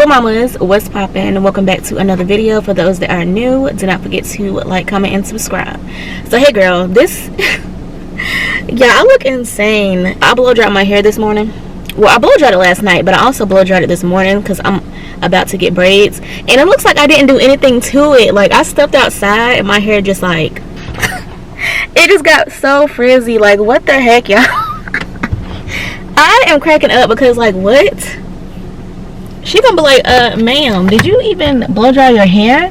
Hello mamas, what's poppin'? Welcome back to another video. For those that are new, do not forget to like, comment, and subscribe. So hey girl, this yeah, I look insane. I blow dried my hair this morning. Well, I blow dried it last night, but I also blow dried it this morning because I'm about to get braids, and it looks like I didn't do anything to it. Like, I stepped outside and my hair just like it just got so frizzy. Like, what the heck, y'all? I am cracking up because, like, what? She gonna be like, ma'am, did you even blow dry your hair?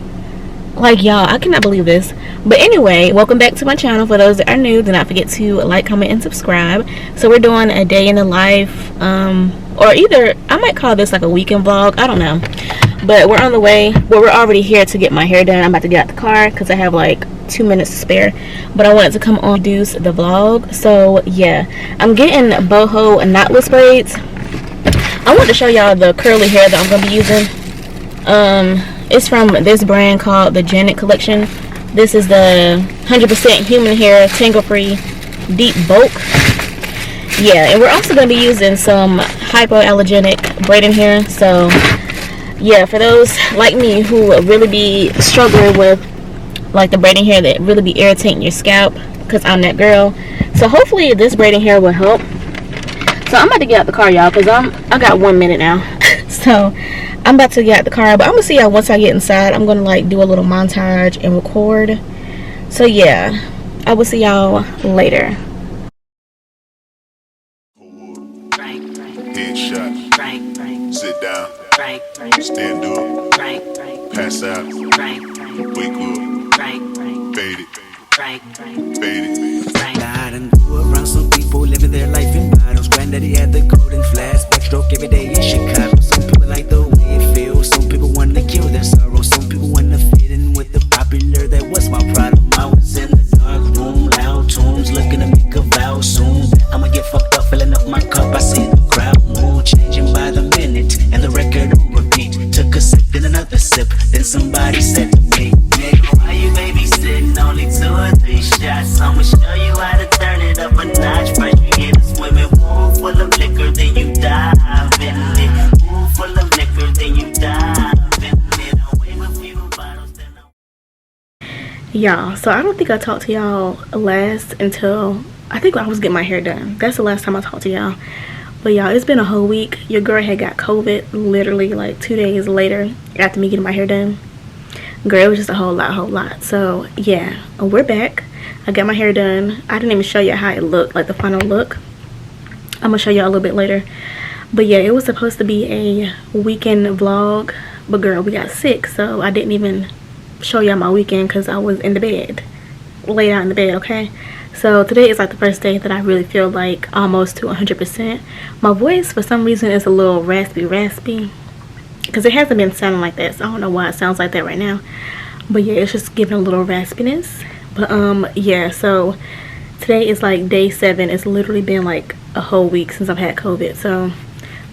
Like, y'all, I cannot believe this. But anyway, welcome back to my channel. For those that are new, do not forget to like, comment, and subscribe. So we're doing a day in the life, or either I might call this like a weekend vlog, I don't know. But we're on the way. Well, we're already here to get my hair done. I'm about to get out the car because I have like 2 minutes to spare, but I wanted to come on introduce the vlog. So yeah, I'm getting Boho Knotless braids. I want to show y'all the curly hair that I'm going to be using. It's from this brand called the Janet collection. This is the 100% human hair, tangle free, deep bulk. Yeah, and we're also going to be using some hypoallergenic braiding hair. So yeah, for those like me who really be struggling with like the braiding hair that really be irritating your scalp, because I'm that girl. So hopefully this braiding hair will help. So I'm about to get out the car, y'all, because I got 1 minute now. So I'm about to get out the car, but I'm gonna see y'all once I get inside. I'm gonna like do a little montage and record. So yeah, I will see y'all later. Headshot. Sit down. Stand up. Pass out. Wake up. Fade it. Fade it. I done grew around some people living their life in bottles. Granddaddy had the golden flask, backstroke every day in Chicago. Some people like the way it feels. Some people want to kill their sorrow. Some people want to fit in with the popular. That was my problem. I was in the dark room, loud tunes, looking to make a vow soon. I'ma get fucked up, filling up my cup. I see the crowd mood changing by the minute, and the record on repeat. Took a sip, then another sip, then somebody said to me, nigga, why you babysitting? Only 2 or 3 shots. I'ma show you how to turn it up a notch. First you get a swimming pool full of liquor, then you dive in it. Pool full of liquor, then you dive in it. I wave a few bottles, then Y'all, so I don't think I talked to y'all last until I think I was getting my hair done. That's the last time I talked to y'all. But y'all, it's been a whole week. Your girl had got COVID literally like 2 days later after me getting my hair done. Girl, it was just a whole lot. So yeah, we're back. I got my hair done. I didn't even show you how it looked, like the final look. I'm gonna show y'all a little bit later. But yeah, it was supposed to be a weekend vlog, but girl, we got sick, so I didn't even show y'all my weekend because I was in the bed, laid out in the bed. Okay, so today is like the first day that I really feel like almost to 100%. My voice for some reason is a little raspy because it hasn't been sounding like that, so I don't know why it sounds like that right now. But yeah, it's just giving a little raspiness. But yeah, so today is like day 7. It's literally been like a whole week since I've had COVID, so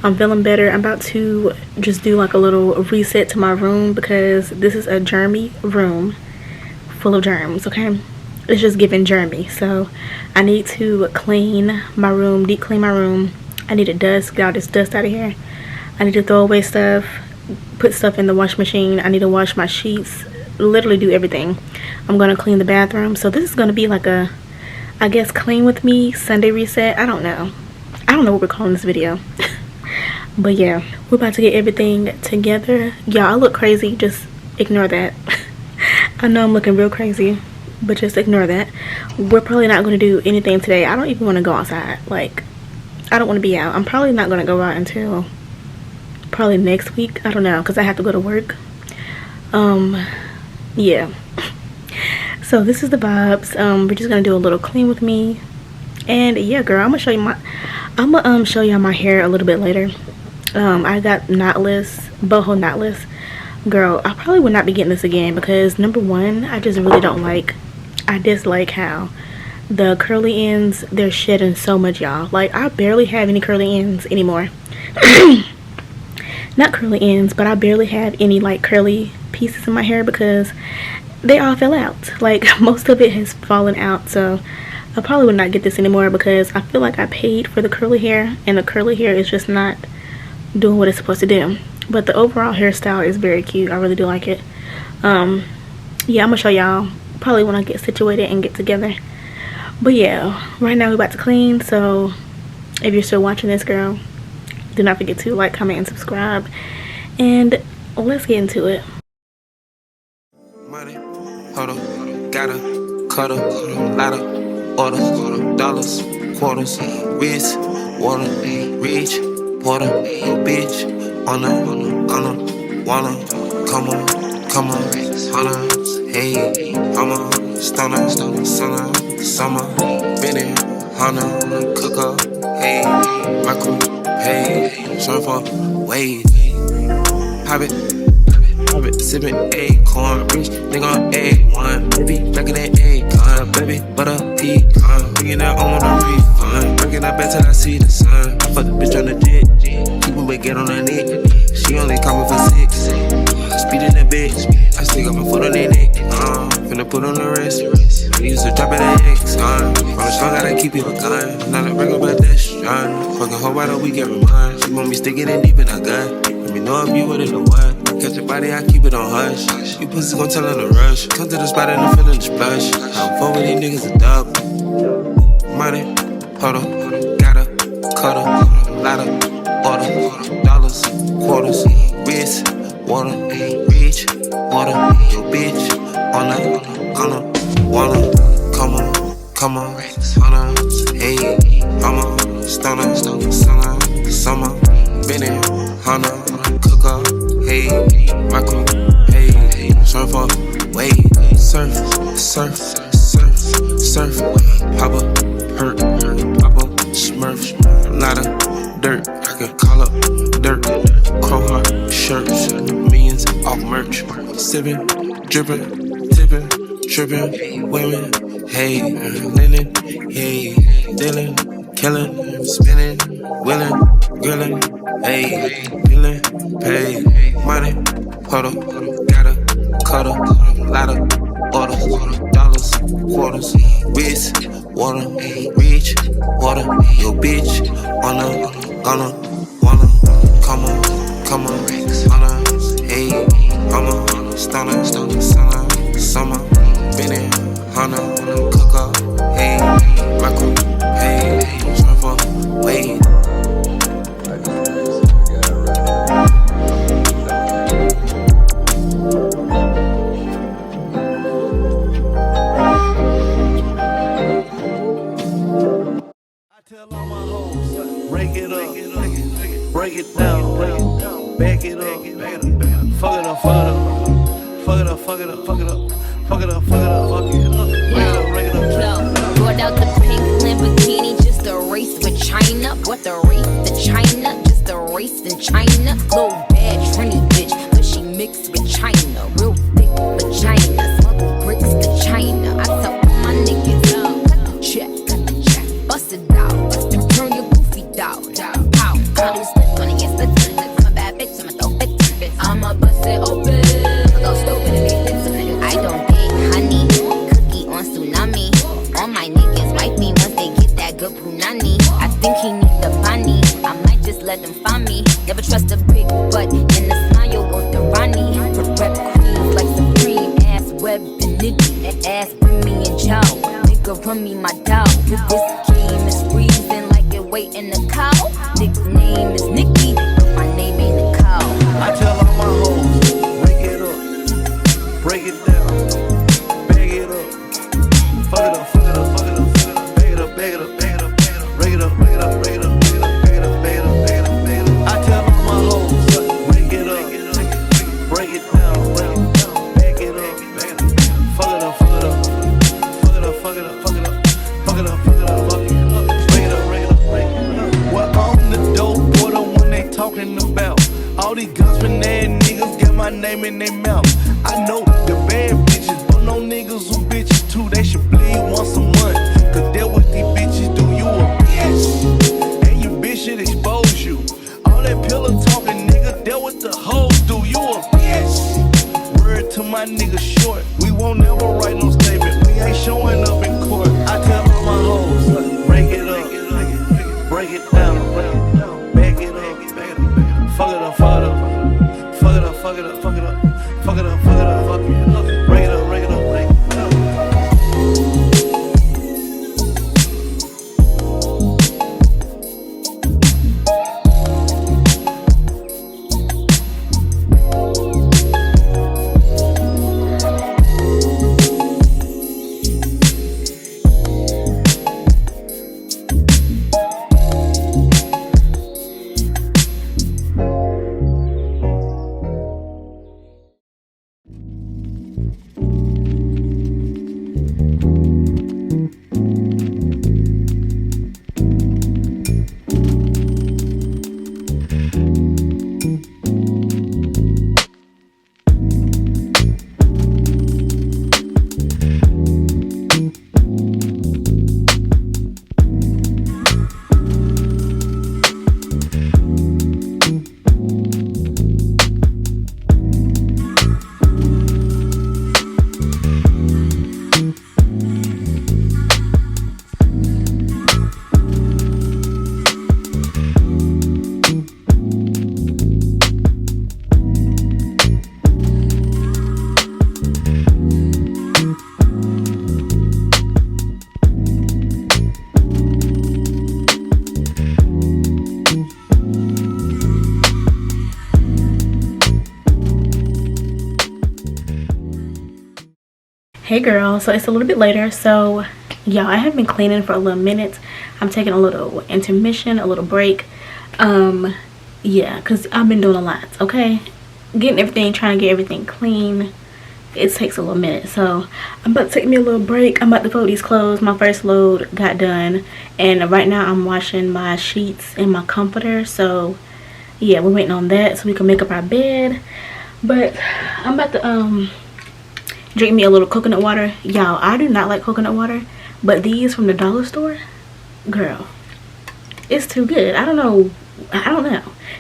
I'm feeling better. I'm about to just do like a little reset to my room because this is a germy room full of germs. Okay, it's just giving germy, so I need to clean my room, deep clean my room. I need to dust, get all this dust out of here. I need to throw away stuff, put stuff in the wash machine. I need to wash my sheets, literally do everything. I'm gonna clean the bathroom. So this is gonna be like a, I guess, clean with me Sunday reset. I don't know what we're calling this video. But yeah, we're about to get everything together. Y'all, I look crazy, just ignore that. I know I'm looking real crazy, but just ignore that. We're probably not gonna do anything today. I don't even want to go outside. Like, I don't want to be out. I'm probably not gonna go out until probably next week. I don't know, because I have to go to work. Yeah. So this is the vibes. We're just gonna do a little clean with me, and yeah, girl, I'm gonna show y'all my hair a little bit later. I got knotless, Boho Knotless. Girl, I probably would not be getting this again because number one, I just really don't like, I dislike how the curly ends, they're shedding so much, y'all. Like, I barely have any curly ends anymore. Not curly ends, but I barely have any like curly pieces in my hair because they all fell out. Like, most of it has fallen out. So I probably would not get this anymore because I feel like I paid for the curly hair and the curly hair is just not doing what it's supposed to do. But the overall hairstyle is very cute. I really do like it. Yeah, I'm gonna show y'all probably when I get situated and get together. But yeah, right now we're about to clean. So if you're still watching this, girl, do not forget to like, comment, and subscribe. And let's get into it. Money, hold up, gotta, cut up, lotta, order, dollars, quarters, wrist, water, rich, water, bitch, on wanna, come on, hunters, hey, I'm a stunner, summer, Benny, hunter, cook up, hey, my crew, hey, surfer, wave, pop it, sippin' acorn, rich nigga on A1, baby, back in that A-con, baby, butter pecan, bringing that on the refund, bringing that back till I see the sun, I fuck the bitch on the jet, keep me get on her neck, she only coming for 6, speed in the bitch, I still got my foot on their neck, finna put on the wrist, we used to drop it at X, on the strong, gotta keep you a gun, not a regular about that strong, fucking whole bottle we get remind, she want me sticking it deep in her gut, let me know if you with it or what. Catch your body, I keep it on hush. You pussy gon' tell her to rush. Come to the spot and I'm feeling the splash. I'm fuck with these niggas a dub. Money, hold up, gotta, cut up, lotta, order, dollars, quarters, wrist, water, rich, water, yo bitch, on wanna, come on, hunters, hey, I'm a stunner, summer, Benny, hunter, cook up. Hey, my crew, hey, surfer, wave, surf, papa, hurt, papa, smurf, lot of dirt, I can call up dirt, crow heart, shirts, millions off merch, sippin', drippin', tippin', trippin', women, hey, linen, hey, dealin', killin', spinning, willin', grillin', hey, feelin', pay, money, hold up, gotta, cut up, lotta, order, dollars, quarters, wrist, water, rich, water, yo bitch, wanna, come on, hunters, hey, I'm a stunner, summer, Benny, hunter, cook up, hey, my crew, hey, surfer, wave. Tell all my hoes, break it up, break it down, back it up, fuck it up, fuck it up, fuck it up, fuck it up, fuck it up, fuck it up, fuck it up, break it up. Brought out the pink Lamborghini, just a race with China. What the race to China? Just a race in China. Little bad Trini bitch, but she mixed with China. Real thick vagina, smuggle bricks to China. I tell all my niggas, cut the check, bust it out. Turn your goofy down. Pow, pow, slip on it, yes, let's I'm a bad bitch, I'ma throw bitch. I'ma bust it open. Go stupid and make it. I don't date honey. Cookie on tsunami. All my niggas wipe me once they get that good punani. I think he needs the bunny. I might just let him find me. Never trust a big butt and the smile with the Ronnie. Rep queens like Supreme. Ass web and nitty. Ass bring me in jail. Nigga run me my dog. This game is freezing like it wait in the cow. Nickname is Nikki, but my name ain't a cow. I tell all my hoes, break it up, break it down, bag it up, fuck it up, fuck it up, fuck it up, fuck it up, bag it up, bag it up, bag it up, break it up, break it up, break it up, bag it up, bag it up, bag it up, bag it up, bag it up. I tell all my hoes, break it up, break it down, bag it up, fuck it up, fuck it up, fuck it up, fuck it up, fuck it up, fuck it up, fuck it up, fuck it up, break it up, break it up, break it up. Well, I'm the dope boy, the one they talking about. All these guns from there niggas got my name in their mouth. I know the bad bitches, but no niggas who bitches too. They should bleed once a month. Cause that what these bitches do, you a bitch. And you bitch should expose you. All that pillow talking nigga, that what the hoes do, you a bitch. Word to my nigga short, we won't never write no statement. We ain't showing up in court. I tell all my hoes, break it up, break it down, back it up, fuck it up, fuck it up, Hey girl, so it's a little bit later. So y'all, I have been cleaning for a little minute. I'm taking a little intermission, a little break. Yeah, because I've been doing a lot, okay? Getting everything, trying to get everything clean. It takes a little minute. So I'm about to take me a little break. I'm about to fold these clothes. My first load got done. And right now I'm washing my sheets and my comforter. So yeah, we're waiting on that so we can make up our bed. But I'm about to drink me a little coconut water. Y'all, I do not like coconut water, but these from the dollar store, girl, it's too good. I don't know.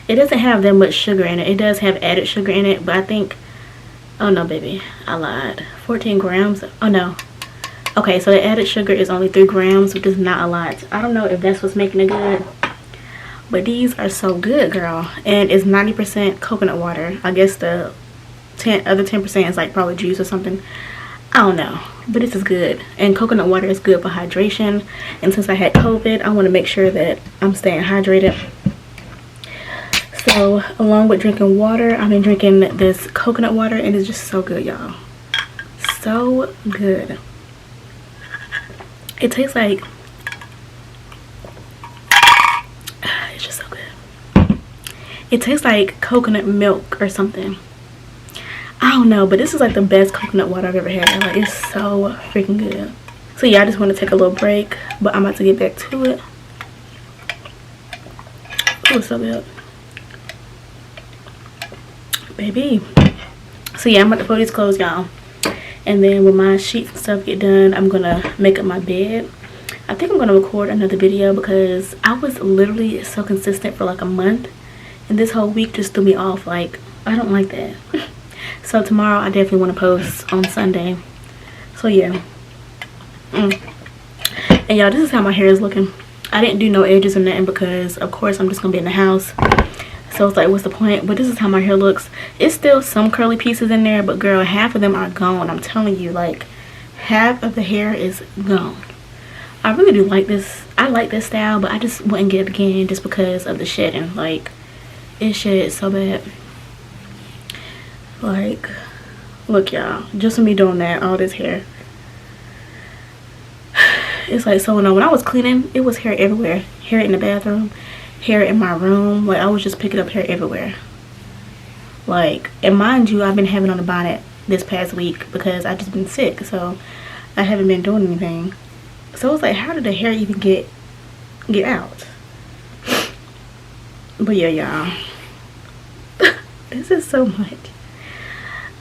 It doesn't have that much sugar in it. It does have added sugar in it, but I think, oh no baby, I lied. 14 grams. Oh no. Okay, so the added sugar is only 3 grams, which is not a lot. I don't know if that's what's making it good, but these are so good, girl. And it's 90% coconut water. I guess the other 10% is like probably juice or something. I don't know, but this is good. And coconut water is good for hydration. And since I had COVID, I want to make sure that I'm staying hydrated. So along with drinking water, I've been drinking this coconut water, and it's just so good, y'all. So good. It tastes like, it's just so good. It tastes like coconut milk or something. I don't know, but this is like the best coconut water I've ever had. Like, it's so freaking good. So yeah, I just want to take a little break, but I'm about to get back to it. Oh, it's so good, baby. So yeah, I'm about to fold these clothes, y'all, and then when my sheets and stuff get done, I'm gonna make up my bed. I think I'm gonna record another video because I was literally so consistent for like a month, and this whole week just threw me off. Like, I don't like that. So tomorrow I definitely want to post on Sunday. So yeah. And y'all, this is how my hair is looking. I didn't do no edges or nothing because of course I'm just gonna be in the house. So it's like, what's the point? But this is how my hair looks. It's still some curly pieces in there, but girl, half of them are gone. I'm telling you, like, half of the hair is gone. I really do like this. I like this style, but I just wouldn't get it again just because of the shedding. Like, it sheds so bad. Like, look y'all, just me doing that, all this hair, it's like so annoying. When I was cleaning, it was hair everywhere. Hair in the bathroom, hair in my room. Like, I was just picking up hair everywhere. Like, and mind you, I've been having on a bonnet this past week because I've just been sick, so I haven't been doing anything. So it's like, how did the hair even get out? But yeah, y'all, this is so much.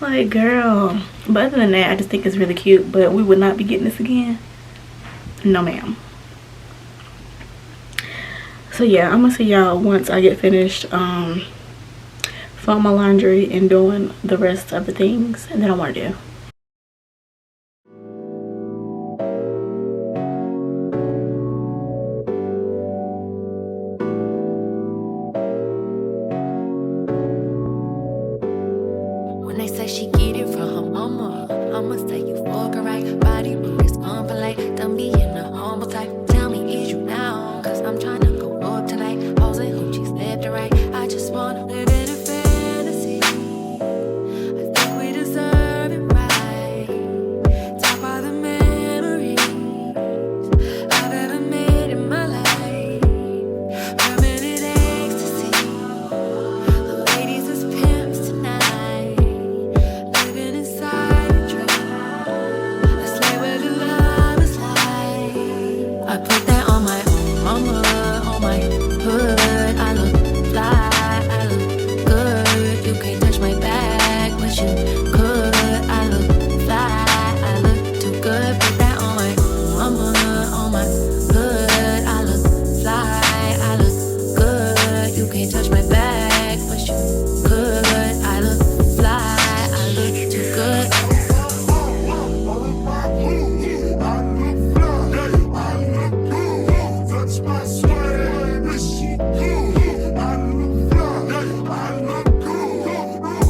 Like, girl. But other than that, I just think it's really cute. But we would not be getting this again. No ma'am. So yeah, I'm gonna see y'all once I get finished folding my laundry and doing the rest of the things and then I want to do. When they say she get it from her mama, I'ma say you fuck her right. Body rude is unpolite. Don't be in a humble type. Tell me, is you down? Cause I'm tryna go up tonight. Posing hoochies left and right. I just wanna live in a fantasy. I think we deserve it right. Top of the memories I've ever made in my life. Permanent ecstasy. The ladies is pimps tonight. Living inside a dream. Let's lay where the love is like. I put that on my mama, on my hood. I look fly, I look good. You can't touch my bag, but you could. I look fly, I look too good. Put that on my mama, on my hood. I look fly, I look good. You can't touch my bag, but you could. I look fly, I look too good.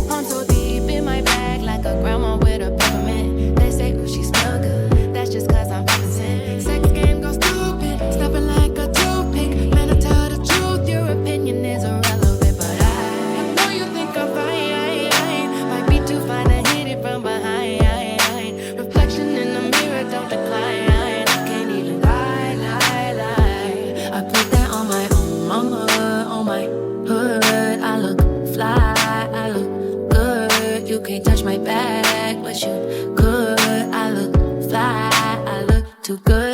I'm so deep in my bag, You can't touch my back, but you could. I look fly, I look too good.